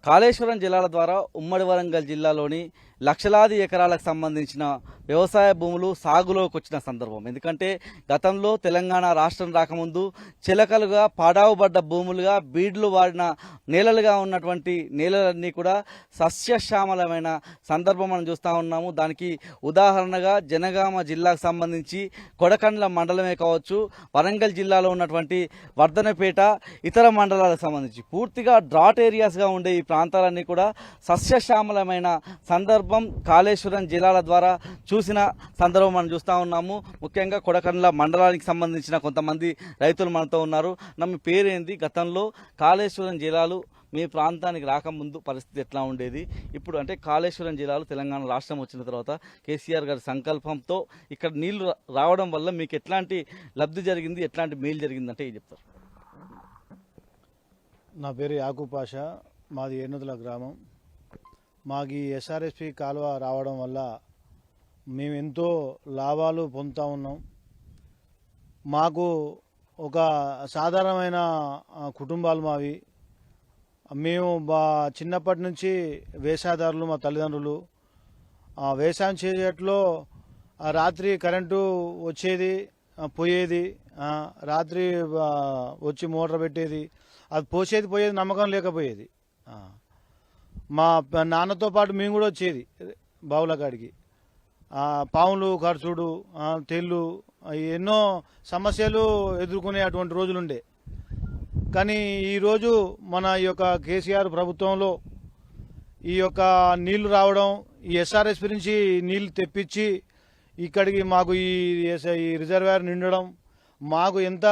కాళేశ్వరం జిల్లాల ద్వారా ఉమ్మడి వరంగల్ జిల్లాలోని లక్షలాది ఎకరాలకు సంబంధించిన వ్యవసాయ భూములు సాగులోకి వచ్చిన సందర్భం. ఎందుకంటే గతంలో తెలంగాణ రాష్ట్రం రాకముందు చిలకలుగా పాడావుబడ్డ భూములుగా బీడ్లు వాడిన నేలలుగా ఉన్నటువంటి నేలలన్నీ కూడా సస్యశ్యామలమైన సందర్భం మనం చూస్తూ ఉన్నాము. దానికి ఉదాహరణగా జనగామ జిల్లాకు సంబంధించి కొడకండ్ల మండలమే కావచ్చు, వరంగల్ జిల్లాలో ఉన్నటువంటి వర్ధనపేట ఇతర మండలాలకు సంబంధించి పూర్తిగా డ్రాట్ ఏరియాస్గా ఉండే ఈ ప్రాంతాలన్నీ కూడా సస్యశ్యామలమైన సందర్భం కాళేశ్వరం జిల్లాల ద్వారా చూసిన సందర్భం మనం చూస్తూ ఉన్నాము. ముఖ్యంగా కొడకండ్ల మండలానికి సంబంధించిన కొంతమంది రైతులు మనతో ఉన్నారు. మీ పేరేంది? గతంలో కాళేశ్వరం జిల్లాలు మీ ప్రాంతానికి రాకముందు పరిస్థితి ఎట్లా ఉండేది? ఇప్పుడు అంటే కాళేశ్వరం జిల్లాలో తెలంగాణ రాష్ట్రం వచ్చిన తర్వాత కేసీఆర్ గారి సంకల్పంతో ఇక్కడ నీళ్లు రావడం వల్ల మీకు ఎట్లాంటి లబ్ధి జరిగింది, ఎట్లాంటి మేలు జరిగింది అంటే ఏం చెప్తారు? నా పేరు యాకూబ్ పాషా, మాది ఏనుదల గ్రామం. మాకు ఈ ఎస్ఆర్ఎస్పి కాలువ రావడం వల్ల మేము ఎంతో లాభాలు పొందుతూ ఉన్నాం. మాకు ఒక సాధారణమైన కుటుంబాలు మావి. మేము చిన్నప్పటి నుంచి వ్యవసాయదారులు, మా తల్లిదండ్రులు వ్యవసాయం చేసేట్లో రాత్రి కరెంటు వచ్చేది పోయేది, రాత్రి వచ్చి మోటార్ పెట్టేది, అది పోసేది పోయేది, నమ్మకం లేకపోయేది. మా నాన్నతో పాటు మేము కూడా వచ్చేది బావుల కాడికి. పాములు ఖర్చుడు, తెల్లు, ఎన్నో సమస్యలు ఎదుర్కొనే అటువంటి రోజులుండే. కానీ ఈరోజు మన ఈ యొక్క కేసీఆర్ ప్రభుత్వంలో ఈ యొక్క నీళ్లు రావడం, ఈ ఎస్ఆర్ఎస్పి నుంచి నీళ్లు తెప్పించి ఇక్కడికి మాకు ఈ రిజర్వాయర్ నిండడం మాకు ఎంత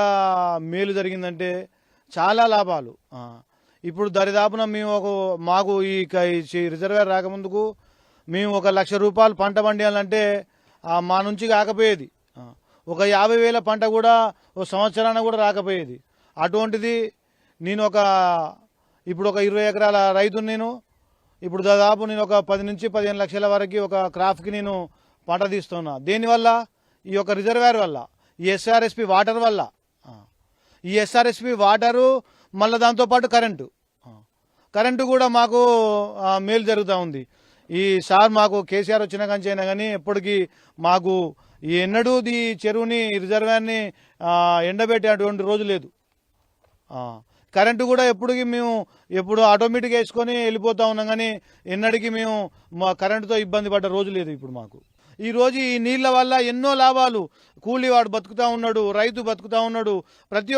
మేలు జరిగిందంటే చాలా లాభాలు. ఇప్పుడు దరిదాపున మేము మాకు ఈ రిజర్వాయర్ రాకముందుకు మేము 1 లక్ష రూపాయలు పంట పండియాలంటే మా నుంచి కాకపోయేది. ఒక 50,000 పంట కూడా ఒక సంవత్సరాన కూడా రాకపోయేది. అటువంటిది నేను ఇప్పుడు ఒక 20 ఎకరాల రైతుని. నేను ఇప్పుడు దాదాపు నేను ఒక 10 నుంచి 15 లక్షల వరకు ఒక క్రాప్కి నేను పంట తీస్తున్నా. దేనివల్ల? ఈ యొక్క రిజర్వాయర్ వల్ల, ఈ ఎస్ఆర్ఎస్పి వాటర్ వల్ల. ఈ ఎస్ఆర్ఎస్పి వాటరు మళ్ళీ దాంతోపాటు కరెంటు కూడా మాకు మేలు జరుగుతూ ఉంది. ఈ సార్ మాకు కేసీఆర్ వచ్చిన కంచి అయినా కానీ ఎప్పటికీ మాకు ఎన్నడూ ఈ చెరువుని రిజర్వాయర్ని ఎండబెట్టేటువంటి రోజు లేదు. కరెంటు కూడా ఎప్పుడు ఆటోమేటిక్గా వేసుకొని వెళ్ళిపోతూ ఉన్నాం, కానీ ఎన్నడికి మేము మా కరెంటుతో ఇబ్బంది పడ్డ రోజు లేదు ఇప్పుడు మాకు. ఈరోజు ఈ నీళ్ల వల్ల ఎన్నో లాభాలు. కూలీవాడు బతుకుతూ ఉన్నాడు, రైతు బతుకుతూ ఉన్నాడు, ప్రతి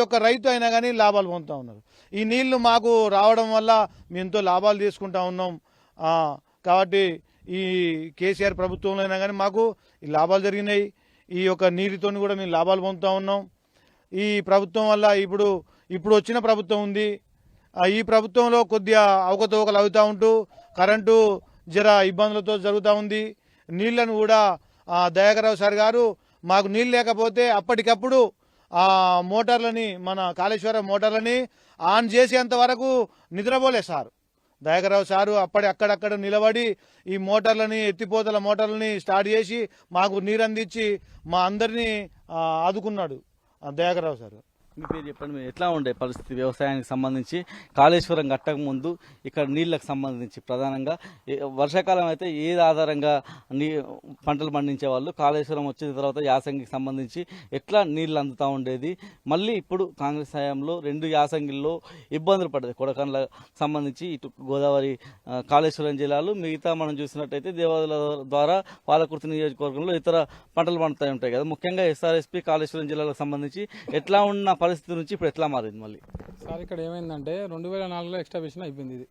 ఒక్క రైతు అయినా కానీ లాభాలు పొందుతూ ఉన్నారు. ఈ నీళ్లు మాకు రావడం వల్ల మేము ఎంతో లాభాలు తీసుకుంటా ఉన్నాం. కాబట్టి ఈ కేసీఆర్ ప్రభుత్వంలో అయినా కానీ మాకు ఈ లాభాలు జరిగినాయి. ఈ యొక్క నీటితో కూడా మేము లాభాలు పొందుతూ ఉన్నాం. ఈ ప్రభుత్వం వల్ల ఇప్పుడు వచ్చిన ప్రభుత్వం ఉంది. ఈ ప్రభుత్వంలో కొద్దిగా అవకతవకలు అవుతూ ఉంటూ కరెంటు జర ఇబ్బందులతో జరుగుతూ ఉంది. నీళ్లను కూడా దయాకర్రావు సార్ గారు మాకు నీళ్ళు లేకపోతే అప్పటికప్పుడు మోటార్లని, మన కాళేశ్వరం మోటార్లని ఆన్ చేసేంత వరకు నిద్రపోలే సార్. దయాకర్రావు సారు అక్కడక్కడ నిలబడి ఈ మోటార్లని, ఎత్తిపోతల మోటార్లని స్టార్ట్ చేసి మాకు నీరు అందించి మా అందరినీ ఆదుకున్నాడు దయాకర్రావు సారు. మీ పేరు చెప్పండి. మీరు ఎట్లా ఉండే పరిస్థితి వ్యవసాయానికి సంబంధించి? కాళేశ్వరం కట్టక ముందు ఇక్కడ నీళ్ళకు సంబంధించి ప్రధానంగా వర్షాకాలం అయితే ఏది ఆధారంగా పంటలు పండించే వాళ్ళు, కాళేశ్వరం వచ్చిన తర్వాత యాసంగికి సంబంధించి ఎట్లా నీళ్ళు అందుతూ ఉండేది? మళ్ళీ ఇప్పుడు కాంగ్రెస్ హయాంలో 2 యాసంగిల్లో ఇబ్బందులు పడ్డది. కొడకండ్ల సంబంధించి ఇటు గోదావరి, కాళేశ్వరం జిల్లాలు, మిగతా మనం చూసినట్టయితే దేవాదుల ద్వారా పాలకుర్తి నియోజకవర్గంలో ఇతర పంటలు పండుతూ ఉంటాయి కదా. ముఖ్యంగా ఎస్ఆర్ఎస్పి కాళేశ్వరం జిల్లాలకు సంబంధించి ఎట్లా ఉన్న పరిస్థితి నుంచి ఇప్పుడు ఎట్లా మారింది మళ్ళీ? సార్ ఇక్కడ ఏమైందంటే 2004లో ఎక్స్టాబ్లిషన్ అయిపోయింది. ఇది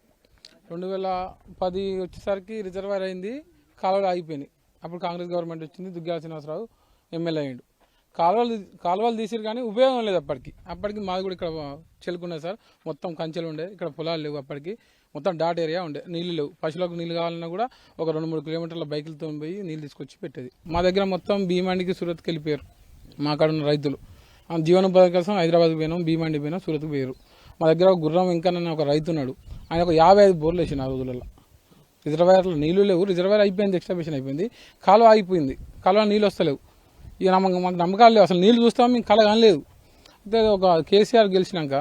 2010 వచ్చేసరికి రిజర్వాయర్ అయింది, కాలువలు ఆగిపోయినాయి. అప్పుడు కాంగ్రెస్ గవర్నమెంట్ వచ్చింది, దుగ్గ్యాల శ్రీనివాసరావు ఎమ్మెల్యే అయ్యిండు. కాలువలు తీసిరు కానీ ఉపయోగం లేదు. అప్పటికి మాది కూడా ఇక్కడ చెలుకున్నాయి సార్, మొత్తం కంచెలు ఉండే, ఇక్కడ పొలాలు లేవు. అప్పటికి మొత్తం డాట్ ఏరియా ఉండే, నీళ్ళు లేవు. పశువులకు నీళ్ళు కావాలన్నా కూడా ఒక 2-3 కిలోమీటర్ల బైకులతో పోయి నీళ్ళు తీసుకొచ్చి పెట్టేది. మా దగ్గర మొత్తం భీమండికి సూరత్కి వెళ్ళిపోయారు మా కాడ ఉన్న రైతులు. జీవనోపాధి కోసం హైదరాబాద్కి పోయినాం, భీమండి పోయినాం, సూరత్కి పోయారు. మా దగ్గర ఒక గుర్రం ఇంకా ఒక రైతు ఉన్నాడు, ఆయన ఒక 55 బోర్లు వేసిండు ఆ రోజులలో. రిజర్వాయర్లో నీళ్లు లేవు, రిజర్వాయర్ అయిపోయింది, ఎక్స్టాబ్లిషన్ అయిపోయింది, కాలువ ఆగిపోయింది, కాలువ నీళ్ళు వస్తలేవు. ఇక మాకు నమ్మకాలు లేవు, అసలు నీళ్లు చూస్తాం మేము కల కానలేదు. అయితే ఒక కేసీఆర్ గెలిచినాక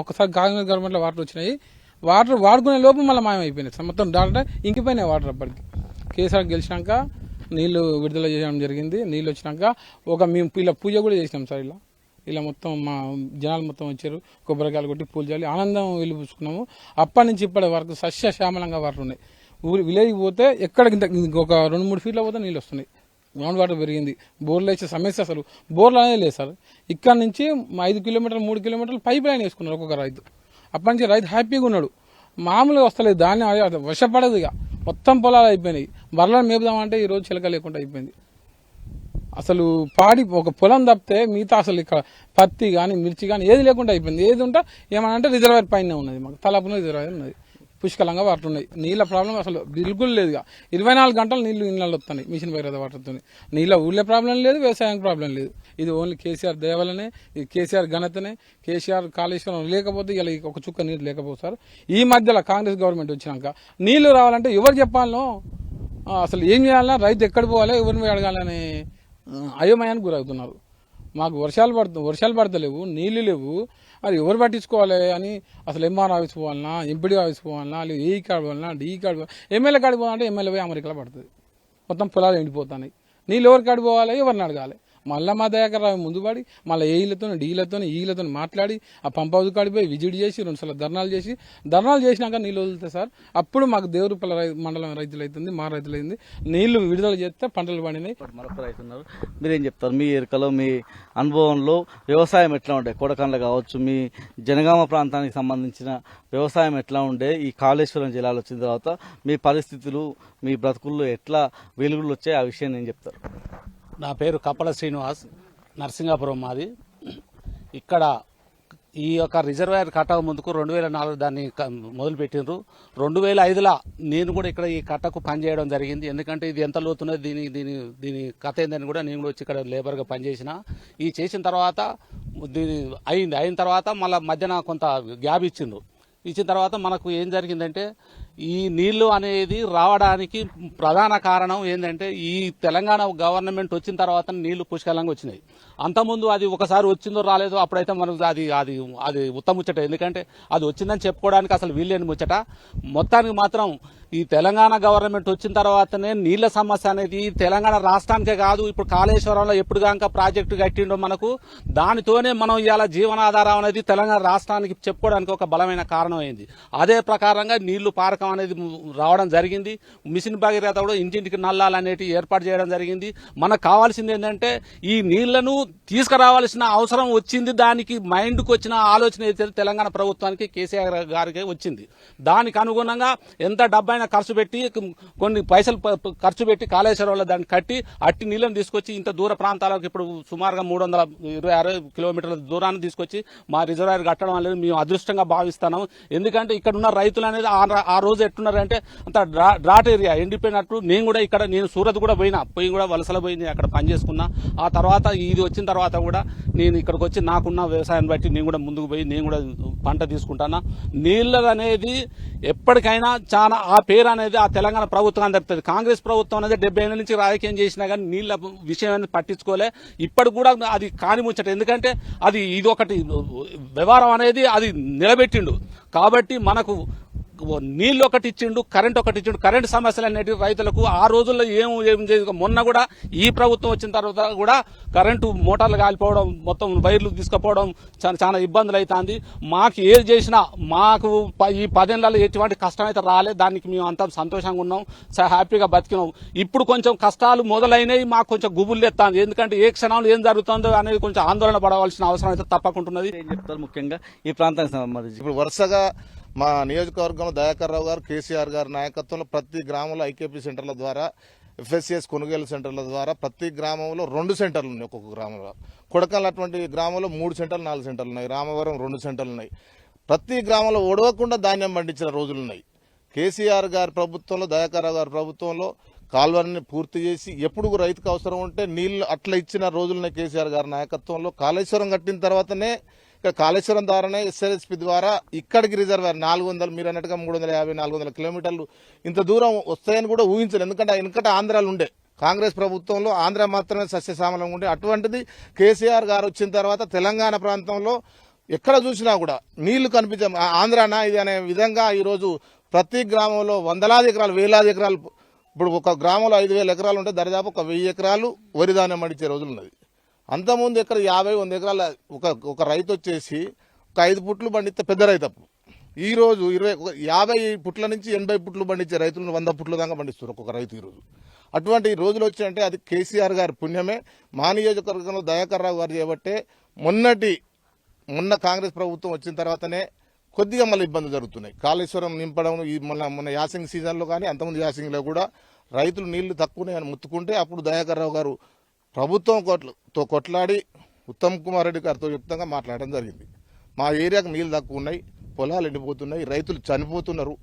ఒకసారి కాంగ్రెస్ గవర్నమెంట్లో వాటర్ వచ్చినాయి, వాటర్ వాడుకునే లోపు మళ్ళీ మాయమైపోయినాయి సార్, మొత్తం డాక్టర్ ఇంకిపోయినాయి వాటర్. అప్పటికి కేసీఆర్ గెలిచినాక నీళ్లు విడుదల చేయడం జరిగింది. నీళ్ళు వచ్చినాక మేము ఇలా పూజ కూడా చేసినాం సార్. ఇలా మొత్తం మా జనాలు మొత్తం వచ్చారు, కొబ్బరికాయలు కొట్టి పూజ చేయాలి, ఆనందం వెళ్లి పూసుకున్నాము. అప్పటి నుంచి ఇప్పటి వరకు సస్యశ్యామలంగా వాటర్ ఉన్నాయి. విలేజ్కి పోతే ఎక్కడికి ఒక 2-3 ఫీట్ల పోతే నీళ్ళు వస్తున్నాయి. గ్రౌండ్ వాటర్ పెరిగింది. బోర్లు వేసే సమస్య అసలు బోర్లు అనేది లేదు సార్. ఇక్కడ నుంచి 5 కిలోమీటర్లు 3 కిలోమీటర్లు పైప్ లైన్ వేసుకున్నారు ఒక్కొక్క రైతు. అప్పటి నుంచి రైతు హ్యాపీగా ఉన్నాడు. మామూలుగా వస్తలేదు, దాన్ని వశపడదు. ఇక మొత్తం పొలాలు అయిపోయినాయి. బర్రెలను మేపుదామంటే ఈ రోజు చిలక లేకుండా అయిపోయింది. అసలు పాడి ఒక పొలం తప్పితే మిగతా అసలు ఇక్కడ పత్తి కానీ మిర్చి కానీ ఏది లేకుండా అయిపోయింది. ఏది ఉంటే ఏమన్నా అంటే రిజర్వాయర్ పైన ఉన్నది, మాకు తలాపున రిజర్వాయర్ ఉన్నది, పుష్కలంగా వాటర్ ఉన్నాయి. నీళ్ళ ప్రాబ్లం అసలు బిల్కుల్ లేదు. 24 గంటలు నీళ్లు ఇళ్ళలో వస్తున్నాయి మిషన్ భగీరథ వాటర్తో. నీళ్ళ ఊళ్ళే ప్రాబ్లం లేదు, వ్యవసాయానికి ప్రాబ్లం లేదు. ఇది ఓన్లీ కేసీఆర్ దయవలనే, ఇది కేసీఆర్ ఘనతనే. కేసీఆర్ కాళేశ్వరం లేకపోతే ఇలా ఒక చుక్క నీరు లేకపోతారు. ఈ మధ్యలో కాంగ్రెస్ గవర్నమెంట్ వచ్చినాక నీళ్లు రావాలంటే ఎవరు చెప్పాలనో, అసలు ఏం చేయాలన్నా, రైతు ఎక్కడ పోవాలి, ఎవరిని పోయి అడగాలని అయోమయానికి గురవుతున్నారు. మాకు వర్షాలు పడతలేవు, నీళ్లు లేవు, అది ఎవరు పట్టించుకోవాలి అని అసలు ఎంఆర్ ఆఫీస్ పోవాలన్నా, ఎంపీడీ ఆఫీస్ పోవాలన్నా, లేదా ఏఈ కార్డు పోవాలన్నా, డిఈ కార్డు పోవాలి, ఎమ్మెల్యే కార్డు పోవాలంటే ఎమ్మెల్యే పోయి అమెరికాలో పడుతుంది. మొత్తం పొలాలు ఎండిపోతున్నాయి. నీళ్ళు ఎవరి కాడు పోవాలి, ఎవరిని అడగాలి. మళ్ళీ మా దయాకర్ రావు ముందు పడి మళ్ళీ ఏఈలతో ఈలతో మాట్లాడి ఆ పంప్ హౌస్ కాడిపోయి విజిట్ చేసి 2 సార్లు ధర్నాలు చేసినాక నీళ్ళు వదులుతాయి సార్. అప్పుడు మాకు దేవరూపల మండలం రైతులు అవుతుంది, మా రైతులు అయింది. నీళ్లు విడుదల చేస్తే పంటలు పండినాయి. మరొక రైతున్నారు, మీరేం చెప్తారు? మీ ఎరుకలో మీ అనుభవంలో వ్యవసాయం ఎట్లా ఉండే? కొడకండ్ల కావచ్చు, మీ జనగామ ప్రాంతానికి సంబంధించిన వ్యవసాయం ఎట్లా ఉండే? ఈ కాళేశ్వరం జిల్లాలో వచ్చిన తర్వాత మీ పరిస్థితులు, మీ బ్రతుకుల్లో ఎట్లా వెలుగులు వచ్చాయి, ఆ విషయం నేను చెప్తారు. నా పేరు కప్పల శ్రీనివాస్, నరసింగాపురం మాది. ఇక్కడ ఈ యొక్క రిజర్వాయర్ కట్టక ముందుకు 2004 దాన్ని మొదలుపెట్టిండ్రు. 2005లో నేను కూడా ఇక్కడ ఈ కట్టకు పనిచేయడం జరిగింది. ఎందుకంటే ఇది ఎంత లోతున్నది, దీని కథ ఏందని కూడా నేను కూడా వచ్చి ఇక్కడ లేబర్గా పనిచేసిన. ఈ చేసిన తర్వాత దీని అయిన తర్వాత మళ్ళీ మధ్యన కొంత గ్యాప్ ఇచ్చిన తర్వాత మనకు ఏం జరిగిందంటే, ఈ నీళ్లు అనేది రావడానికి ప్రధాన కారణం ఏంటంటే, ఈ తెలంగాణ గవర్నమెంట్ వచ్చిన తర్వాత నీళ్లు పుష్కలంగా వచ్చినాయి. అంతకుముందు అది ఒకసారి వచ్చిందో రాలేదో అప్పుడైతే మనకు అది ఉత్తముచ్చట. ఎందుకంటే అది వచ్చిందని చెప్పుకోవడానికి అసలు వీల్లేని ముచ్చట. మొత్తానికి మాత్రం ఈ తెలంగాణ గవర్నమెంట్ వచ్చిన తర్వాతనే నీళ్ల సమస్య అనేది తెలంగాణ రాష్ట్రానికే కాదు, ఇప్పుడు కాళేశ్వరంలో ఎప్పుడు కనుక ప్రాజెక్టు కట్టిండో మనకు, దానితోనే మనం ఇవాళ జీవనాధారం అనేది తెలంగాణ రాష్ట్రానికి చెప్పుకోవడానికి ఒక బలమైన కారణం అయింది. అదే ప్రకారంగా నీళ్లు పారకం అనేది రావడం జరిగింది. మిషన్ భగీరథ కూడా ఇంటింటికి నల్లాలు అనేటివి ఏర్పాటు చేయడం జరిగింది. మనకు కావాల్సింది ఏంటంటే, ఈ నీళ్లను తీసుకురావాల్సిన అవసరం వచ్చింది. దానికి మైండ్కి వచ్చిన ఆలోచన అయితే తెలంగాణ ప్రభుత్వానికి, కేసీఆర్ గారికి వచ్చింది. దానికి అనుగుణంగా ఎంత డబ్బైనా ఖర్చు పెట్టి, కొన్ని పైసలు ఖర్చు పెట్టి కాళేశ్వరంలో దాన్ని కట్టి అట్టి నీళ్ళని తీసుకొచ్చి ఇంత దూర ప్రాంతాలకు, ఇప్పుడు సుమారుగా 326 కిలోమీటర్ల దూరాన్ని తీసుకొచ్చి మా రిజర్వాయర్ కట్టడం అనేది మేము అదృష్టంగా భావిస్తున్నాం. ఎందుకంటే ఇక్కడ ఉన్న రైతులు అనేది ఆ రోజు ఎట్టున్నారంటే అంత డ్రాట్ ఏరియా ఎండిపోయినట్టు. నేను సూరత్ కూడా పోయి కూడా వలసలు పోయింది, అక్కడ పని చేసుకున్నా. ఆ తర్వాత ఇది వచ్చిన తర్వాత కూడా నేను ఇక్కడికి వచ్చి నాకున్న వ్యవసాయాన్ని బట్టి నేను కూడా ముందుకు పోయి నేను కూడా పంట తీసుకుంటాను. నీళ్ళ అనేది ఎప్పటికైనా చాలా ఆ పేరు అనేది ఆ తెలంగాణ ప్రభుత్వం దొరుకుతుంది. కాంగ్రెస్ ప్రభుత్వం అనేది 70 ఏళ్ళ నుంచి రాజకీయం చేసినా కానీ నీళ్ళ విషయం అనేది పట్టించుకోలే. ఇప్పటికి కూడా అది కాని ముచ్చట. ఎందుకంటే ఇది ఒకటి వ్యవహారం అనేది అది నిలబెట్టిండు. కాబట్టి మనకు నీళ్ళు ఒకటి ఇచ్చిండు, కరెంట్ ఒకటి ఇచ్చిండు. కరెంట్ సమస్యలు అనేవి రైతులకు ఆ రోజుల్లో ఏం చేయదు. మొన్న కూడా ఈ ప్రభుత్వం వచ్చిన తర్వాత కూడా కరెంటు మోటార్లు కాలిపోవడం, మొత్తం వైర్లు తీసుకుపోవడం చాలా ఇబ్బందులు అవుతుంది. మాకు ఏది చేసినా మాకు ఈ 10 ఏళ్లలో ఎటువంటి కష్టం అయితే రాలే. దానికి మేము అంతా సంతోషంగా ఉన్నాం, హ్యాపీగా బతికినాం. ఇప్పుడు కొంచెం కష్టాలు మొదలైనవి, మాకు కొంచెం గుబులు ఎత్తాంది. ఎందుకంటే ఏ క్షణంలో ఏం జరుగుతుందో అనేది కొంచెం ఆందోళన పడవలసిన అవసరం అయితే తప్పకుంటున్నది. ఏం చెప్తారు ముఖ్యంగా ఈ ప్రాంతానికి సంబంధించి? ఇప్పుడు వరుసగా మా నియోజకవర్గంలో దయాకర్ రావు గారు, కేసీఆర్ గారి నాయకత్వంలో ప్రతి గ్రామంలో ఐకేపీ సెంటర్ల ద్వారా, ఎఫ్ఎస్సిఎస్ కొనుగోలు సెంటర్ల ద్వారా ప్రతి గ్రామంలో 2 సెంటర్లు ఉన్నాయి. ఒక్కొక్క గ్రామంలో కొడకల్ అటువంటి గ్రామంలో 3 సెంటర్లు 4 సెంటర్లు ఉన్నాయి. రామవరం 2 సెంటర్లు ఉన్నాయి. ప్రతి గ్రామంలో ఒడవకుండా ధాన్యం పండించిన రోజులున్నాయి. కేసీఆర్ గారి ప్రభుత్వంలో, దయాకర్ రావు గారి ప్రభుత్వంలో కాలువని పూర్తి చేసి ఎప్పుడు రైతుకు అవసరం ఉంటే నీళ్లు అట్లా ఇచ్చిన రోజులున్నాయి. కేసీఆర్ గారి నాయకత్వంలో కాళేశ్వరం కట్టిన తర్వాతనే, ఇక్కడ కాళేశ్వరం ద్వారానే ఎస్ఆర్ఎస్పీ ద్వారా ఇక్కడికి రిజర్వాయర్ 400, మీరు అన్నట్టుగా 350-400 కిలోమీటర్లు ఇంత దూరం వస్తాయని కూడా ఊహించలేదు. ఎందుకంటే ఆంధ్రాలు ఉండే కాంగ్రెస్ ప్రభుత్వంలో ఆంధ్ర మాత్రమే సస్యశ్యామలంగా ఉండే. అటువంటిది కేసీఆర్ గారు వచ్చిన తర్వాత తెలంగాణ ప్రాంతంలో ఎక్కడ చూసినా కూడా నీళ్లు కనిపించే ఆంధ్రానా ఇది అనే విధంగా ఈరోజు ప్రతి గ్రామంలో వందలాది ఎకరాలు వేలాది ఎకరాలు, ఇప్పుడు ఒక గ్రామంలో 5,000 ఎకరాలు ఉంటే దరిదాపు ఒక 1,000 ఎకరాలు వరి ధాన్యం పండించే రోజులు ఉన్నది. అంతకుముందు ఎక్కడ 50-100 ఎకరాల ఒక రైతు వచ్చేసి ఒక 5 పుట్లు పండిస్తే పెద్ద రైతు అప్పుడు. ఈ రోజు 50 పుట్ల నుంచి 80 పుట్లు పండించే రైతులను 100 పుట్ల దాకా పండిస్తారు ఒక్కొక్క రైతు ఈరోజు. అటువంటి రోజులు వచ్చాయంటే అది కేసీఆర్ గారి పుణ్యమే. మా నియోజకవర్గంలో దయాకర్ రావు గారు చేయబట్టే మొన్న కాంగ్రెస్ ప్రభుత్వం వచ్చిన తర్వాతనే కొద్దిగా మళ్ళీ ఇబ్బందులు జరుగుతున్నాయి. కాళేశ్వరం నింపడం ఈ మొన్న యాసింగ్ సీజన్లో కానీ అంతకుముందు యాసింగ్లో కూడా రైతులు నీళ్లు తక్కువనే అని ముత్తుకుంటే అప్పుడు దయాకర్ రావు గారు ప్రభుత్వంతో కొట్లాడి ఉత్తమ్ కుమార్ రెడ్డి గారితో యుక్తంగా మాట్లాడడం జరిగింది. మా ఏరియాకు నీళ్లు తక్కువ ఉన్నాయి, పొలాలు ఎండిపోతున్నాయి, రైతులు చనిపోతున్నారు.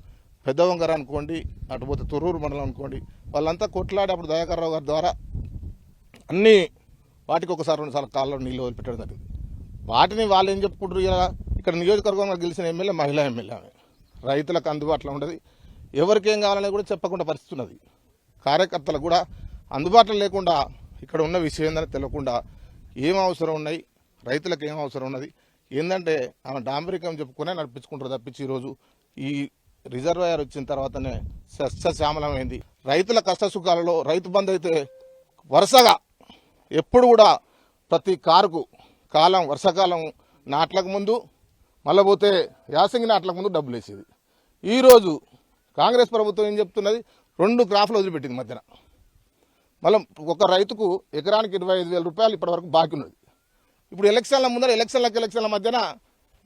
పెద్దవంగర అనుకోండి, అటుపోతే తొర్రూరు మండలం అనుకోండి, వాళ్ళంతా కొట్లాడి అప్పుడు దయాకర్ రావు గారి ద్వారా అన్ని వాటికి ఒకసారి 2 సార్లు కాళ్ళలో నీళ్ళు వదిలిపెట్టడం జరిగింది. వాటిని వాళ్ళు ఏం చెప్పుకుంటారు, ఇలా ఇక్కడ నియోజకవర్గంలో గెలిచిన ఎమ్మెల్యే మహిళా ఎమ్మెల్యే ఆమె. రైతులకు అందుబాటులో ఉండదు, ఎవరికేం కావాలని కూడా చెప్పకుండా పరిస్థితి ఉన్నది. కార్యకర్తలకు కూడా అందుబాటులో లేకుండా ఇక్కడ ఉన్న విషయం ఏందని తెలియకుండా ఏం అవసరం ఉన్నాయి, రైతులకు ఏం అవసరం ఉన్నది ఏంటంటే ఆమె డాంబరికం చెప్పుకునే నడిపించుకుంటారు తప్పించి ఈరోజు ఈ రిజర్వాయర్ వచ్చిన తర్వాతనే సస్యశ్యామలమైంది. రైతుల కష్ట సుఖాలలో రైతు బంధు అయితే వరుసగా ఎప్పుడు కూడా ప్రతి కారుకు కాలం వర్షాకాలం నాట్లకు ముందు మళ్ళీ పోతే యాసంగి నాట్లకు ముందు డబ్బులు వేసేది. ఈరోజు కాంగ్రెస్ ప్రభుత్వం ఏం చెప్తున్నది, 2 క్రాఫ్లు వదిలిపెట్టింది మధ్యన. మళ్ళీ ఒక రైతుకు ఎకరానికి 25,000 రూపాయలు ఇప్పటివరకు బాకీ ఉన్నది. ఇప్పుడు ఎలక్షన్ల ముందర ఎలక్షన్ల మధ్యన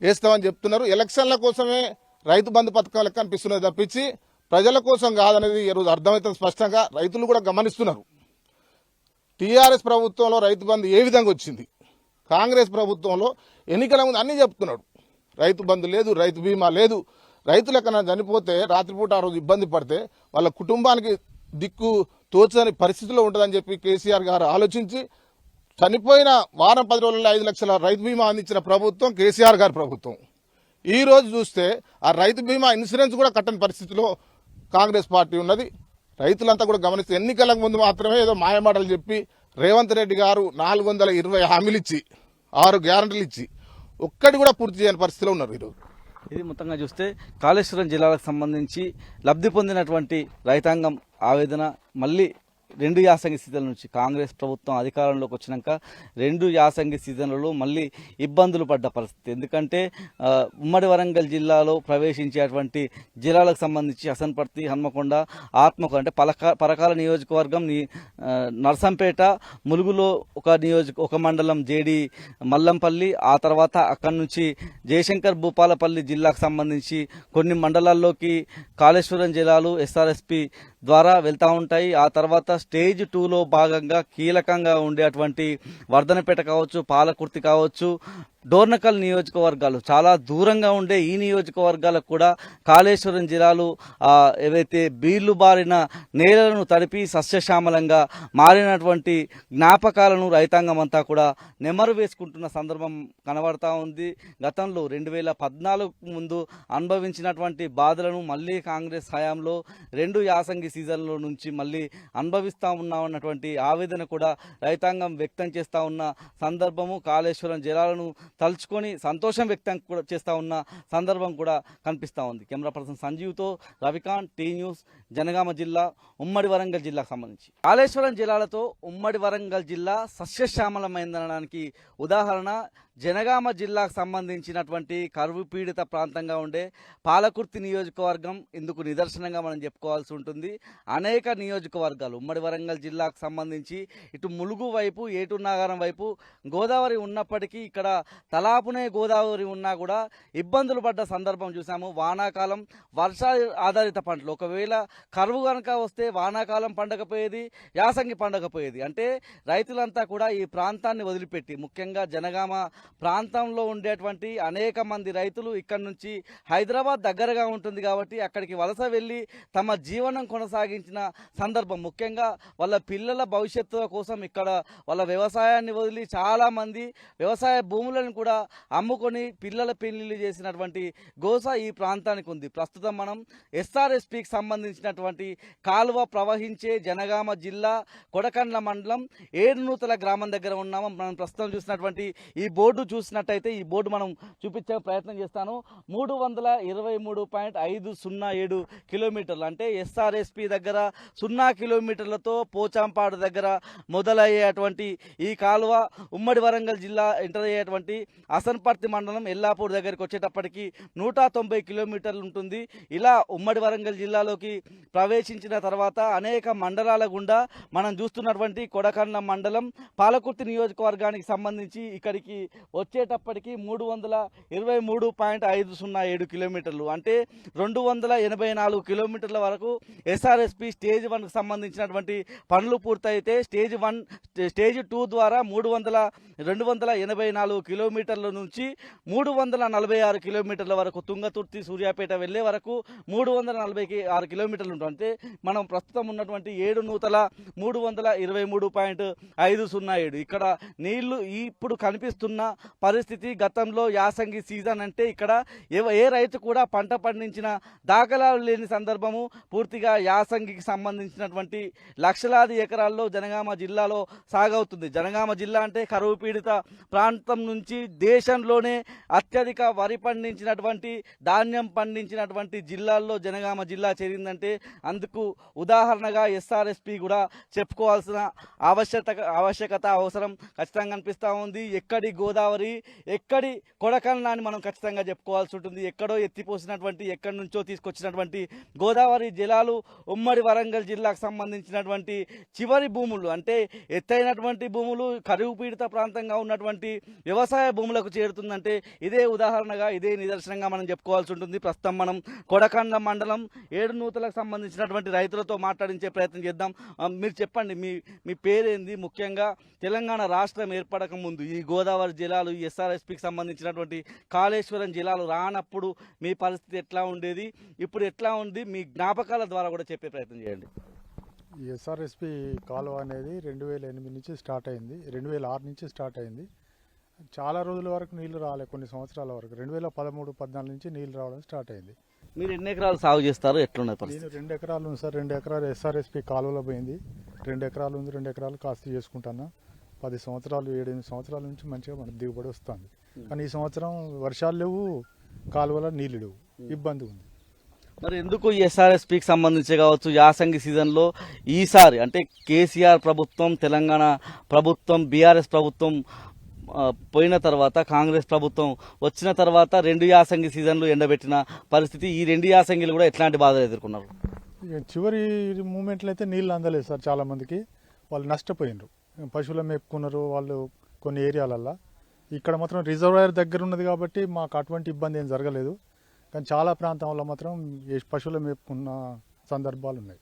వేస్తామని చెప్తున్నారు. ఎలక్షన్ల కోసమే రైతు బంధు పథకం లెక్క అనిపిస్తున్నది తప్పించి ప్రజల కోసం కాదనేది ఈరోజు అర్థమవుతుంది స్పష్టంగా. రైతులు కూడా గమనిస్తున్నారు. టీఆర్ఎస్ ప్రభుత్వంలో రైతు బంధు ఏ విధంగా వచ్చింది, కాంగ్రెస్ ప్రభుత్వంలో ఎన్నికల ముందు అన్నీ చెప్తున్నాడు. రైతు బంధు లేదు, రైతు బీమా లేదు, రైతులు ఎక్కడైనా చనిపోతే రాత్రిపూట ఆ రోజు ఇబ్బంది పడితే వాళ్ళ కుటుంబానికి దిక్కు తోచని పరిస్థితిలో ఉంటుందని చెప్పి కేసీఆర్ గారు ఆలోచించి చనిపోయిన వారం 10 రోజుల్లో 5 లక్షల రైతు బీమా అందించిన ప్రభుత్వం కేసీఆర్ గారి ప్రభుత్వం. ఈ రోజు చూస్తే ఆ రైతు బీమా ఇన్సూరెన్స్ కూడా కట్టని పరిస్థితిలో కాంగ్రెస్ పార్టీ ఉన్నది. రైతులంతా కూడా గమనిస్తే ఎన్నికలకు ముందు మాత్రమే ఏదో మాయమాటలు చెప్పి రేవంత్ రెడ్డి గారు 420 హామీలు ఇచ్చి 6 గ్యారంటీలు ఇచ్చి ఒక్కటి కూడా పూర్తి చేయని పరిస్థితిలో ఉన్నారు ఈరోజు. ఇది మొత్తంగా చూస్తే కాళేశ్వరం జిల్లాలకు సంబంధించి లబ్ధి పొందినటువంటి రైతాంగం ఆవేదన మళ్ళీ 2 యాసంగి సీజన్ల నుంచి కాంగ్రెస్ ప్రభుత్వం అధికారంలోకి వచ్చినాక 2 యాసంగి సీజన్లలో మళ్ళీ ఇబ్బందులు పడ్డ పరిస్థితి. ఎందుకంటే ఉమ్మడి వరంగల్ జిల్లాలో ప్రవేశించేటువంటి జిల్లాలకు సంబంధించి హసన్పర్తి, హన్మకొండ, ఆత్మకు అంటే పరకాల నియోజకవర్గం, నర్సంపేట, ములుగులో ఒక మండలం జేడి మల్లంపల్లి, ఆ తర్వాత అక్కడి నుంచి జయశంకర్ భూపాలపల్లి జిల్లాకు సంబంధించి కొన్ని మండలాల్లోకి కాళేశ్వరం జిల్లాలు ఎస్ఆర్ఎస్పి ద్వారా వెళ్తూ ఉంటాయి. ఆ తర్వాత స్టేజ్ 2లో భాగంగా కీలకంగా ఉండేటువంటి వర్ధనపేట కావచ్చు, పాలకుర్తి కావచ్చు, డోర్నకల్ నియోజకవర్గాలు చాలా దూరంగా ఉండే ఈ నియోజకవర్గాలకు కూడా కాళేశ్వరం జిల్లాలు ఏవైతే బీళ్లు బారిన నేలలను తడిపి సస్యశ్యామలంగా మారినటువంటి జ్ఞాపకాలను రైతాంగం అంతా కూడా నెమరు వేసుకుంటున్న సందర్భం కనబడతా ఉంది. గతంలో 2014 ముందు అనుభవించినటువంటి బాధలను మళ్ళీ కాంగ్రెస్ హయాంలో 2 యాసంగి సీజన్ల నుంచి మళ్ళీ అనుభవిస్తూ ఉన్నామన్నటువంటి ఆవేదన కూడా రైతాంగం వ్యక్తం చేస్తూ ఉన్న సందర్భము, కాళేశ్వరం జిల్లాలను తలుచుకొని సంతోషం వ్యక్తం కూడా చేస్తూ ఉన్న సందర్భం కూడా కనిపిస్తూ ఉంది. కెమెరా పర్సన్ సంజీవ్తో రవికాంత్, టీ న్యూస్, జనగామ జిల్లా, ఉమ్మడి వరంగల్ జిల్లాకు సంబంధించి. కాళేశ్వరం జిల్లాలతో ఉమ్మడి వరంగల్ జిల్లా సస్యశ్యామలమైందనడానికి ఉదాహరణ జనగామ జిల్లాకు సంబంధించినటువంటి కరువు పీడిత ప్రాంతంగా ఉండే పాలకుర్తి నియోజకవర్గం ఇందుకు నిదర్శనంగా మనం చెప్పుకోవాల్సి ఉంటుంది. అనేక నియోజకవర్గాలు ఉమ్మడి వరంగల్ జిల్లాకు సంబంధించి ఇటు ములుగు వైపు, ఏటునాగారం వైపు గోదావరి ఉన్నప్పటికీ ఇక్కడ తలాపునే గోదావరి ఉన్నా కూడా ఇబ్బందులు పడ్డ సందర్భం చూసాము. వానాకాలం వర్ష ఆధారిత పంటలు, ఒకవేళ కరువు కనుక వస్తే వానాకాలం పండకపోయేది, యాసంగి పండకపోయేది. అంటే రైతులంతా కూడా ఈ ప్రాంతాన్ని వదిలిపెట్టి, ముఖ్యంగా జనగామ ప్రాంతంలో ఉండేటువంటి అనేక మంది రైతులు ఇక్కడి నుంచి హైదరాబాద్ దగ్గరగా ఉంటుంది కాబట్టి అక్కడికి వలస వెళ్ళి తమ జీవనం కొనసాగించిన సందర్భం. ముఖ్యంగా వాళ్ళ పిల్లల భవిష్యత్తు కోసం ఇక్కడ వాళ్ళ వ్యవసాయాన్ని వదిలి చాలామంది వ్యవసాయ భూములను కూడా అమ్ముకొని పిల్లల పెళ్లిళ్ళు చేసినటువంటి గోస ఈ ప్రాంతానికి ఉంది. ప్రస్తుతం మనం ఎస్ఆర్ఎస్పికి సంబంధించినటువంటి కాలువ ప్రవహించే జనగామ జిల్లా కొడకండ్ల మండలం ఏడునూతల గ్రామం దగ్గర ఉన్నాము. మనం ప్రస్తుతం చూసినటువంటి ఈ బోర్డు బోర్డు చూసినట్టయితే ఈ బోర్డు మనం చూపించే ప్రయత్నం చేస్తాను. 323.507 కిలోమీటర్లు అంటే ఎస్ఆర్ఎస్పి దగ్గర 0 కిలోమీటర్లతో పోచంపాడు దగ్గర మొదలయ్యేటువంటి ఈ కాలువ ఉమ్మడి వరంగల్ జిల్లా ఎంటర్ అయ్యేటువంటి అసన్పర్తి మండలం ఎల్లాపూర్ దగ్గరికి వచ్చేటప్పటికి 190 కిలోమీటర్లు ఉంటుంది. ఇలా ఉమ్మడి వరంగల్ జిల్లాలోకి ప్రవేశించిన తర్వాత అనేక మండలాల గుండా మనం చూస్తున్నటువంటి కొడకండ్ల మండలం పాలకుర్తి నియోజకవర్గానికి సంబంధించి ఇక్కడికి వచ్చేటప్పటికి 323.507 కిలోమీటర్లు అంటే 284 కిలోమీటర్ల వరకు ఎస్ఆర్ఎస్పి స్టేజ్ 1కు సంబంధించినటువంటి పనులు పూర్తయితే స్టేజ్ 2 ద్వారా 284 కిలోమీటర్ల నుంచి 346 కిలోమీటర్ల వరకు తుంగతుర్తి సూర్యాపేట వెళ్లే వరకు 346 కిలోమీటర్లు ఉంటుంది. అంటే మనం ప్రస్తుతం ఉన్నటువంటి 323.507 ఇక్కడ నీళ్లు ఇప్పుడు కనిపిస్తున్న పరిస్థితి. గతంలో యాసంగి సీజన్ అంటే ఇక్కడ ఏ రైతు కూడా పంట పండించిన దాఖలాలు లేని సందర్భము. పూర్తిగా యాసంగికి సంబంధించినటువంటి లక్షలాది ఎకరాల్లో జనగామ జిల్లాలో సాగవుతుంది. జనగామ జిల్లా అంటే కరువు పీడిత ప్రాంతం నుంచి దేశంలోనే అత్యధిక వరి పండించినటువంటి ధాన్యం పండించినటువంటి జిల్లాల్లో జనగామ జిల్లా చేరిందంటే అందుకు ఉదాహరణగా ఎస్ఆర్ఎస్పి కూడా చెప్పుకోవాల్సిన ఆవశ్యకత అవసరం ఖచ్చితంగా అనిపిస్తూ ఉంది. ఎక్కడి గోదావరి ఎక్కడి కొడకళ్ళ అని మనం ఖచ్చితంగా చెప్పుకోవాల్సి ఉంటుంది. ఎక్కడో ఎత్తిపోసినటువంటి ఎక్కడి నుంచో తీసుకొచ్చినటువంటి గోదావరి జలాలు ఉమ్మడి వరంగల్ జిల్లాకు సంబంధించినటువంటి చివరి భూములు అంటే ఎత్తైనటువంటి భూములు కరువు పీడిత ప్రాంతంగా ఉన్నటువంటి వ్యవసాయ భూములకు చేరుతుందంటే ఇదే ఉదాహరణగా ఇదే నిదర్శనంగా మనం చెప్పుకోవాల్సి ఉంటుంది. ప్రస్తుతం మనం కొడకండ్ల మండలం ఏడునూతలకు సంబంధించినటువంటి రైతులతో మాట్లాడించే ప్రయత్నం చేద్దాం. మీరు చెప్పండి, మీ పేరేంది? ముఖ్యంగా తెలంగాణ రాష్ట్రం ఏర్పడక ముందు ఈ గోదావరి జిల్లాలు ఈ ఎస్ఆర్ఎస్పికి సంబంధించినటువంటి కాళేశ్వరం జిల్లాలు రానప్పుడు మీ పరిస్థితి ఎట్లా ఉండేది, ఇప్పుడు ఎట్లా ఉంది? మీ జ్ఞాపకాల ద్వారా కూడా చెప్పే ప్రయత్నం చేయండి. ఈ ఎస్ఆర్ఎస్పి కాలువ అనేది 2008 నుంచి స్టార్ట్ అయింది, 2006 నుంచి స్టార్ట్ అయింది. చాలా రోజుల వరకు నీళ్లు రాలే, కొన్ని సంవత్సరాల వరకు 2013-14 నుంచి నీళ్లు రావడం స్టార్ట్ అయింది. మీరు ఎన్ని ఎకరాలు సాగు చేస్తారు? ఎట్లున్నది పరిస్థితి? నేను 2 ఎకరాలు ఉంది సార్. 2 ఎకరాలు ఎస్ఆర్ఎస్పి కాలువలో పోయింది. 2 ఎకరాలు ఉంది. 2 ఎకరాలు కాస్త చేసుకుంటాను. 10 సంవత్సరాలు 7-8 సంవత్సరాల నుంచి మంచిగా మనకు దిగుబడి వస్తుంది. కానీ ఈ సంవత్సరం వర్షాలు లేవు, కాలువలో నీళ్లు లేవు, ఇబ్బంది ఉంది. మరి ఎందుకు ఎస్ఆర్ఎస్పికి సంబంధించి కావచ్చు యాసంగి సీజన్లో ఈసారి అంటే కేసీఆర్ ప్రభుత్వం, తెలంగాణ ప్రభుత్వం, బీఆర్ఎస్ ప్రభుత్వం పోయిన తర్వాత కాంగ్రెస్ ప్రభుత్వం వచ్చిన తర్వాత 2 యాసంగి సీజన్లు ఎండబెట్టిన పరిస్థితి. ఈ 2 యాసంగిలు కూడా ఎట్లాంటి బాధలు ఎదుర్కొన్నారు? చివరి మూమెంట్లో అయితే నీళ్ళు అందలేదు సార్. చాలా మందికి వాళ్ళు నష్టపోయినారు. పశువులు మేపుకున్నారు వాళ్ళు కొన్ని ఏరియాలల్లో. ఇక్కడ మాత్రం రిజర్వాయర్ దగ్గర ఉన్నది కాబట్టి మాకు అటువంటి ఇబ్బంది ఏం జరగలేదు. కానీ చాలా ప్రాంతంలో మాత్రం పశువులు మేపుకున్న సందర్భాలు ఉన్నాయి.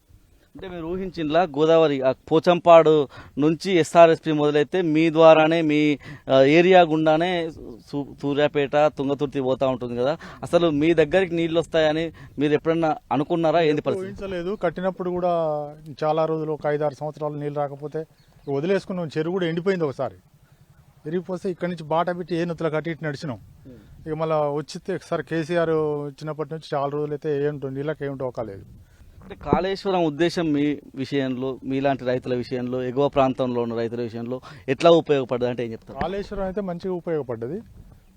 అంటే మీరు ఊహించినలా గోదావరి పోచంపాడు నుంచి ఎస్ఆర్ఎస్పి మొదలైతే మీ ద్వారానే మీ ఏరియా గుండానే సూర్యాపేట తుంగతుర్తి పోతా ఉంటుంది కదా, అసలు మీ దగ్గరికి నీళ్ళు వస్తాయని మీరు ఎప్పుడన్నా అనుకున్నారా? ఏంది పరిస్థితి? ఊహించలేదు. కట్టినప్పుడు కూడా చాలా రోజులు ఒక 5-6 సంవత్సరాలు నీళ్ళు రాకపోతే వదిలేసుకున్నాం. చెరువు కూడా ఎండిపోయింది. ఒకసారి విరిగిపోతే ఇక్కడి నుంచి బాట పెట్టి ఏనుతులు కట్టి ఇటు నడిచినాం. ఇక మళ్ళీ వచ్చితే సార్ కేసీఆర్ వచ్చినప్పటి నుంచి చాలా రోజులు అయితే ఏముంటుంది నీళ్ళకి ఏమిటో ఒకలేదు. అంటే కాళేశ్వరం ఉద్దేశం మీ విషయంలో, మీలాంటి రైతుల విషయంలో, ఎగువ ప్రాంతంలో ఉన్న రైతుల విషయంలో ఎట్లా ఉపయోగపడ్డది అంటే ఏం చెప్తారు? కాళేశ్వరం అయితే మంచిగా ఉపయోగపడ్డది.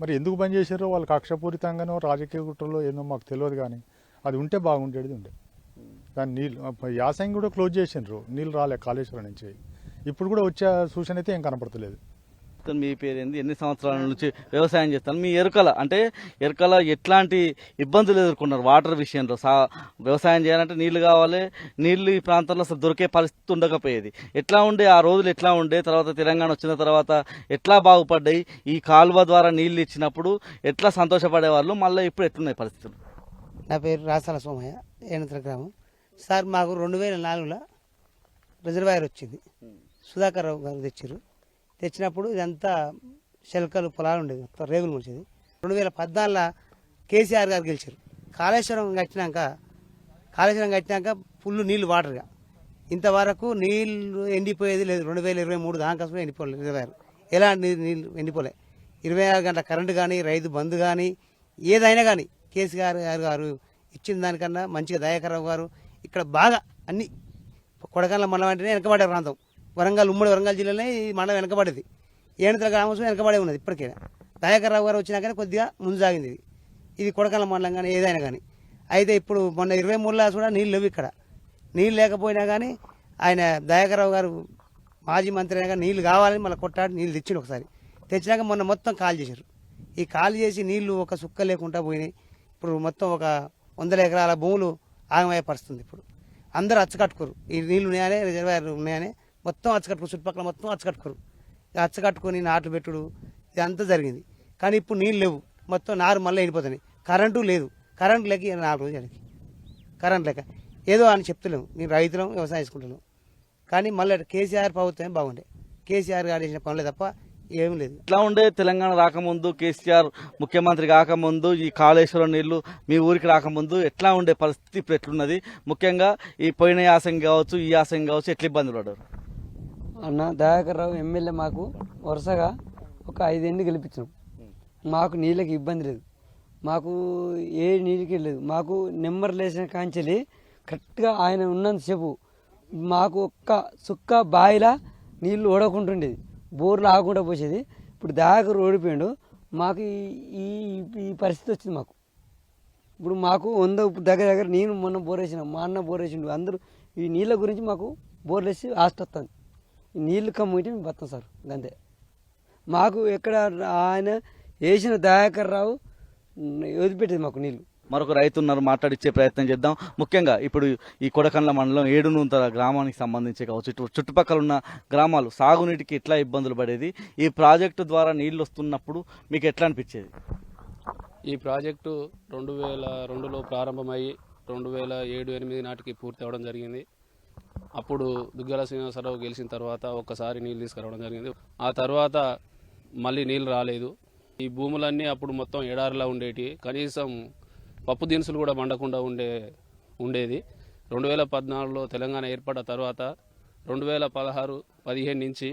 మరి ఎందుకు బంద్ చేశారో వాళ్ళు కక్షపూరితంగానో రాజకీయ కుట్రలో ఏందో మాకు తెలియదు. కానీ అది ఉంటే బాగుండేది ఉండే. దాని నీళ్ళు యాసంగి కూడా క్లోజ్ చేసిండ్రు, నీళ్ళు రాలే కాళేశ్వరం నుంచి. ఇప్పుడు కూడా వచ్చే సూచన అయితే ఏం కనపడతలేదు. మీ పేరేంది? ఎన్ని సంవత్సరాల నుంచి వ్యవసాయం చేస్తాను? మీ ఎరుకల ఎట్లాంటి ఇబ్బందులు ఎదుర్కొన్నారు వాటర్ విషయంలో? వ్యవసాయం చేయాలంటే నీళ్లు కావాలి, నీళ్లు ఈ ప్రాంతంలో అసలు దొరికే పరిస్థితి ఉండకపోయేది. ఎట్లా ఉండే ఆ రోజులు? ఎట్లా ఉండే? తర్వాత తెలంగాణ వచ్చిన తర్వాత ఎట్లా బాగుపడ్డాయి? ఈ కాలువ ద్వారా నీళ్లు ఇచ్చినప్పుడు ఎట్లా సంతోషపడేవాళ్ళు? మళ్ళీ ఇప్పుడు ఎట్లున్నాయి పరిస్థితులు? నా పేరు రాసాల సోమయ్య, ఏనుతుల గ్రామం. సార్ మాకు 2004లో రిజర్వాయర్ వచ్చింది. సుధాకర్ రావు గారు తెచ్చినప్పుడు ఇదంతా శల్కలు పొలాలు ఉండేది, మొత్తం రేగులు ముడిచేది. 2014లో కేసీఆర్ గారు గెలిచారు. కాళేశ్వరం కట్టినాక ఫుల్ నీళ్లు వాటర్గా ఇంతవరకు నీళ్లు ఎండిపోయేది లేదు. 2023 దాకా ఎండిపోలేదు రిజర్వాయర్. ఎలాంటి నీళ్ళు ఎండిపోలే. 24 గంటల కరెంటు కానీ, రైతు బంధు కానీ, ఏదైనా కానీ కేసీఆర్ గారు ఇచ్చిన దానికన్నా మంచిగా దయాకర్ రావు గారు ఇక్కడ బాగా అన్ని కొడకండ్ల మండలం అంటేనే వెనకబడే ప్రాంతం. ఉమ్మడి వరంగల్ జిల్లాలో ఈ మండలం వెనకబడేది. ఏనుతుల గ్రామం వెనకబడే ఉన్నది. ఇప్పటికే దయాకర్ రావు గారు వచ్చినాకనే కొద్దిగా ముందు సాగింది ఇది కొడకళ్ళ మండలం కానీ ఏదైనా కానీ. అయితే ఇప్పుడు మొన్న 23లో కూడా నీళ్ళు లేవు ఇక్కడ. నీళ్ళు లేకపోయినా కానీ ఆయన దయాకర్ రావు గారు మాజీ మంత్రి అయినా కానీ నీళ్ళు కావాలని మళ్ళీ కొట్టాడు, నీళ్ళు తెచ్చిండు ఒకసారి. తెచ్చినాక మొన్న మొత్తం కాల్ చేశారు. ఈ కాల్ చేసి నీళ్లు ఒక సుక్క లేకుండా పోయినాయి. ఇప్పుడు మొత్తం ఒక 100 ఎకరాల భూములు ఆగమయ్యే పరిస్థితుంది. ఇప్పుడు అందరూ అచ్చకట్టుకోరు, ఈ నీళ్లు ఉన్నాయనే రిజర్వాయర్ ఉన్నాయనే మొత్తం అచ్చకట్టుకోరు, చుట్టుపక్కల మొత్తం అచ్చకట్టుకోరు. అచ్చకట్టుకొని నాట్లు పెట్టుడు ఇదంతా జరిగింది. కానీ ఇప్పుడు నీళ్ళు లేవు, మొత్తం నారు మళ్ళీ వెళ్ళిపోతున్నాయి. కరెంటు లేదు, కరెంటు లేక 4 రోజులకి కరెంట్ లేక ఏదో అని చెప్తలేము. నేను రైతులం, వ్యవసాయం చేసుకుంటున్నాం. కానీ మళ్ళీ కేసీఆర్ ప్రభుత్వమే బాగుండే. కేసీఆర్ గారు చేసిన పనులే తప్ప ఏమీ లేదు. ఎట్లా ఉండే తెలంగాణ రాకముందు, కేసీఆర్ ముఖ్యమంత్రి కాకముందు, ఈ కాళేశ్వరం నీళ్లు మీ ఊరికి రాకముందు ఎట్లా ఉండే పరిస్థితి, ఇప్పుడు ఎట్లున్నది? ముఖ్యంగా ఈ పోయిన యాసంగి కావచ్చు, ఈ యాసంగి కావచ్చు, ఎట్లా ఇబ్బందులు పడ్డారు? అన్న దయాకర్ రావు ఎమ్మెల్యే మాకు వరుసగా ఒక 5 ఏళ్ళు గెలిపించాం. మాకు నీళ్ళకి ఇబ్బంది లేదు, మాకు ఏ నీళ్ళకి లేదు. మాకు నెంబర్ లేచిన కాంచెలి కరెక్ట్గా ఆయన ఉన్నంతసేపు మాకు ఒక్క సుక్క బాయిలా నీళ్లు ఓడకుంటుండేది, బోర్లు ఆగకుండా పోసేది. ఇప్పుడు దయాకర్ ఓడిపోయాడు, మాకు ఈ ఈ పరిస్థితి వచ్చింది. మాకు ఇప్పుడు మాకు 100 దగ్గర నేను మొన్న బోరేసిన, మా అన్న బోరేసిండు, అందరూ ఈ నీళ్ళ గురించి మాకు బోర్లు వేసి ఆస్తి వస్తుంది. ఈ నీళ్లు కమ్ముంటే మేము బతాం సార్, అంతే. మాకు ఎక్కడ ఆయన వేసిన దయాకర్ రావు వదిలిపెట్టేది మాకు నీళ్లు. మరొక రైతు ఉన్నారు, మాట్లాడిచ్చే ప్రయత్నం చేద్దాం. ముఖ్యంగా ఇప్పుడు ఈ కొడకండ్ల మండలం 7 గ్రామానికి సంబంధించి కావచ్చు, చుట్టుపక్కల ఉన్న గ్రామాలు సాగునీటికి ఎట్లా ఇబ్బందులు పడేది, ఈ ప్రాజెక్టు ద్వారా నీళ్లు వస్తున్నప్పుడు మీకు ఎట్లా అనిపించేది? ఈ ప్రాజెక్టు 2002లో ప్రారంభమయ్యి 2007-8 నాటికి పూర్తి అవ్వడం జరిగింది. అప్పుడు దుగ్గ్యాల శ్రీనివాసరావు గెలిచిన తర్వాత ఒక్కసారి నీళ్ళు తీసుకురావడం జరిగింది. ఆ తర్వాత మళ్ళీ నీళ్ళు రాలేదు. ఈ భూములన్నీ అప్పుడు మొత్తం ఎడారిలా ఉండేటి, కనీసం పప్పు దినుసులు కూడా పండకుండా ఉండేది. 2014లో తెలంగాణ ఏర్పడ్డ తర్వాత 2016-15 నుంచి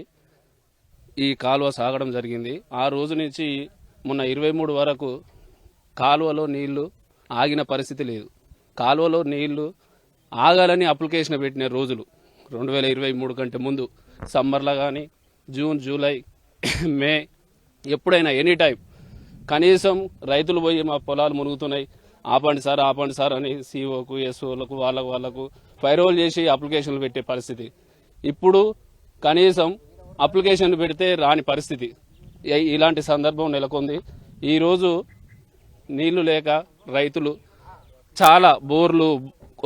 ఈ కాలువ సాగడం జరిగింది. ఆ రోజు నుంచి మొన్న 23 వరకు కాలువలో నీళ్లు ఆగిన పరిస్థితి లేదు. కాలువలో నీళ్లు ఆగాలని అప్లికేషన్ పెట్టిన రోజులు 2023 కంటే ముందు సమ్మర్లో కానీ, జూన్, జూలై, మే, ఎప్పుడైనా ఎనీ టైం కనీసం రైతులు పోయి మా పొలాలు మునుగుతున్నాయి, ఆపండి సార్ అని సిఓకు, ఎస్ఓలకు, వాళ్ళకు ఫైరోల్ చేసి అప్లికేషన్లు పెట్టే పరిస్థితి. ఇప్పుడు కనీసం అప్లికేషన్లు పెడితే రాని పరిస్థితి. ఇలాంటి సందర్భం నెలకొంది. ఈరోజు నీళ్లు లేక రైతులు చాలా బోర్లు,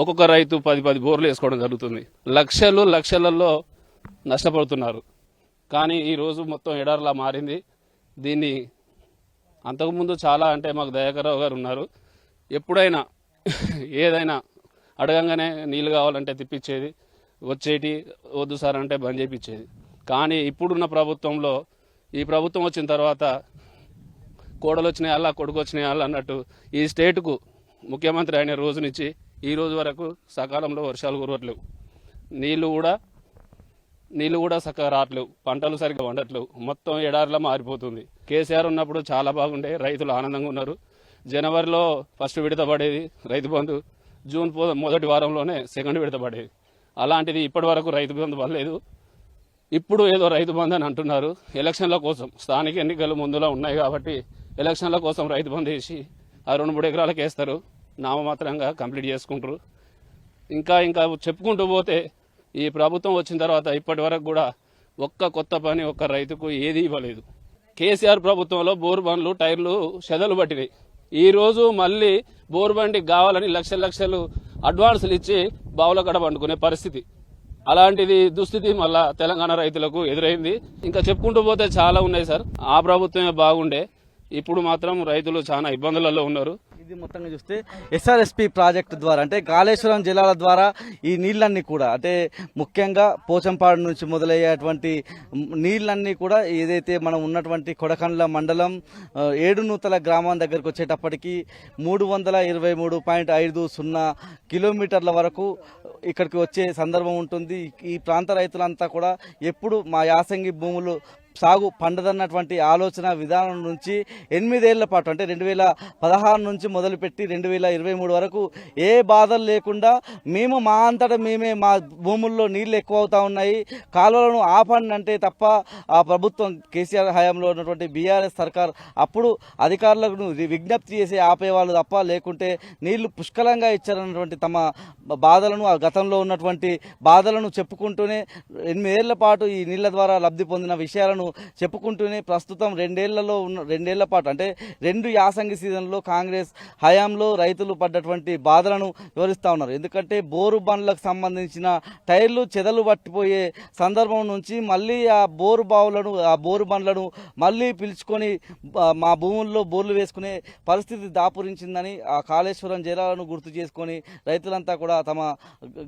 ఒక్కొక్క రైతు 10 బోర్లు వేసుకోవడం జరుగుతుంది. లక్షలలో నష్టపడుతున్నారు. కానీ ఈరోజు మొత్తం ఎడారిలా మారింది. దీన్ని అంతకుముందు చాలా అంటే మాకు దయాకర్ రావు గారు ఉన్నారు, ఎప్పుడైనా ఏదైనా అడగంగానే నీళ్ళు కావాలంటే తిప్పించేది, వచ్చేటి వద్దు సార్ అంటే బంద్ చేయించేది. కానీ ఇప్పుడున్న ప్రభుత్వంలో, ఈ ప్రభుత్వం వచ్చిన తర్వాత కోడలు వచ్చినాయల్లా కొడుకు వచ్చినాయల్లా అన్నట్టు ఈ స్టేట్కు ముఖ్యమంత్రి అయిన రోజు నుంచి ఈ రోజు వరకు సకాలంలో వర్షాలు కురవట్లేవు, నీళ్లు కూడా చక్కగా రావట్లేవు, పంటలు సరిగ్గా వండట్లేవు, మొత్తం ఎడారిలా మారిపోతుంది. కేసీఆర్ ఉన్నప్పుడు చాలా బాగుండే, రైతులు ఆనందంగా ఉన్నారు. జనవరిలో ఫస్ట్ విడత పడేది రైతు బంధు, జూన్ మొదటి వారంలోనే సెకండ్ విడత పడేది. అలాంటిది ఇప్పటి వరకు రైతు బంధు పడలేదు. ఇప్పుడు ఏదో రైతు బంధు అని అంటున్నారు. ఎలక్షన్ల కోసం, స్థానిక ఎన్నికలు ముందులో ఉన్నాయి కాబట్టి ఎలక్షన్ల కోసం రైతు బంధు వేసి ఆ 2-3 ఎకరాలకు వేస్తారు, నామమాత్రంగా కంప్లీట్ చేసుకుంటారు. ఇంకా చెప్పుకుంటూ పోతే ఈ ప్రభుత్వం వచ్చిన తర్వాత ఇప్పటి వరకు కూడా ఒక్క కొత్త పని ఒక్క రైతుకు ఏది ఇవ్వలేదు. కేసీఆర్ ప్రభుత్వంలో బోర్ బండ్లు టైర్లు షెదలు పట్టినాయి. ఈ రోజు మళ్ళీ బోర్ బండికి కావాలని లక్షలు అడ్వాన్సులు ఇచ్చి బావుల కడ పండుకునే పరిస్థితి. అలాంటిది దుస్థితి మళ్ళా తెలంగాణ రైతులకు ఎదురైంది. ఇంకా చెప్పుకుంటూ పోతే చాలా ఉన్నాయి సార్. ఆ ప్రభుత్వమే బాగుండే, ఇప్పుడు మాత్రం రైతులు చాలా ఇబ్బందులలో ఉన్నారు. ఇది మొత్తంగా చూస్తే ఎస్ఆర్ఎస్పి ప్రాజెక్టు ద్వారా, అంటే కాళేశ్వరం జిల్లాల ద్వారా ఈ నీళ్ళన్నీ కూడా, అంటే ముఖ్యంగా పోచంపాడు నుంచి మొదలయ్యేటువంటి నీళ్ళన్నీ కూడా ఏదైతే మనం ఉన్నటువంటి కొడకండ్ల మండలం 7 గ్రామం దగ్గరకు వచ్చేటప్పటికి 323.50 కిలోమీటర్ల వరకు ఇక్కడికి వచ్చే సందర్భం ఉంటుంది. ఈ ప్రాంత రైతులంతా కూడా ఎప్పుడు మా యాసంగి భూములు సాగు పండదన్నటువంటి ఆలోచన విధానం నుంచి 8 ఏళ్ల పాటు అంటే 2016 నుంచి మొదలుపెట్టి 2023 వరకు ఏ బాధలు లేకుండా మేము మా అంతటా మేమే మా భూముల్లో నీళ్లు ఎక్కువ అవుతా ఉన్నాయి, కాలువలను ఆపండి అంటే తప్ప ఆ ప్రభుత్వం కేసీఆర్ హయాంలో ఉన్నటువంటి బీఆర్ఎస్ సర్కార్ అప్పుడు అధికారులకు విజ్ఞప్తి చేసి ఆపేవాళ్ళు తప్ప, లేకుంటే నీళ్లు పుష్కలంగా ఇచ్చారన్నటువంటి తమ బాధలను ఆ గతంలో ఉన్నటువంటి బాధలను చెప్పుకుంటూనే 8 ఏళ్ల పాటు ఈ నీళ్ల ద్వారా లబ్ధి పొందిన విషయాలను చెప్పుకుంటూనే ప్రస్తుతం 2 ఏళ్ల పాటు అంటే 2 యాసంగి సీజన్లో కాంగ్రెస్ హయాంలో రైతులు పడ్డటువంటి బాధలను వివరిస్తూ ఉన్నారు. ఎందుకంటే బోరు బండ్లకు సంబంధించిన టైర్లు చెదలు పట్టిపోయే సందర్భం నుంచి మళ్ళీ ఆ బోరు బావులను ఆ బోరు బండ్లను మళ్ళీ పిలుచుకొని మా భూముల్లో బోర్లు వేసుకునే పరిస్థితి దాపురించిందని ఆ కాళేశ్వరం జలాలను గుర్తు చేసుకొని రైతులంతా కూడా తమ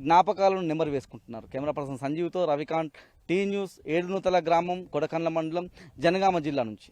జ్ఞాపకాలను నెమరు వేసుకుంటున్నారు. కెమెరా పర్సన్ సంజీవ్తో రవికాంత్, టీ న్యూస్, ఏడునూతల గ్రామం, కొడకండ్ల మండలం, జనగామ జిల్లా నుంచి.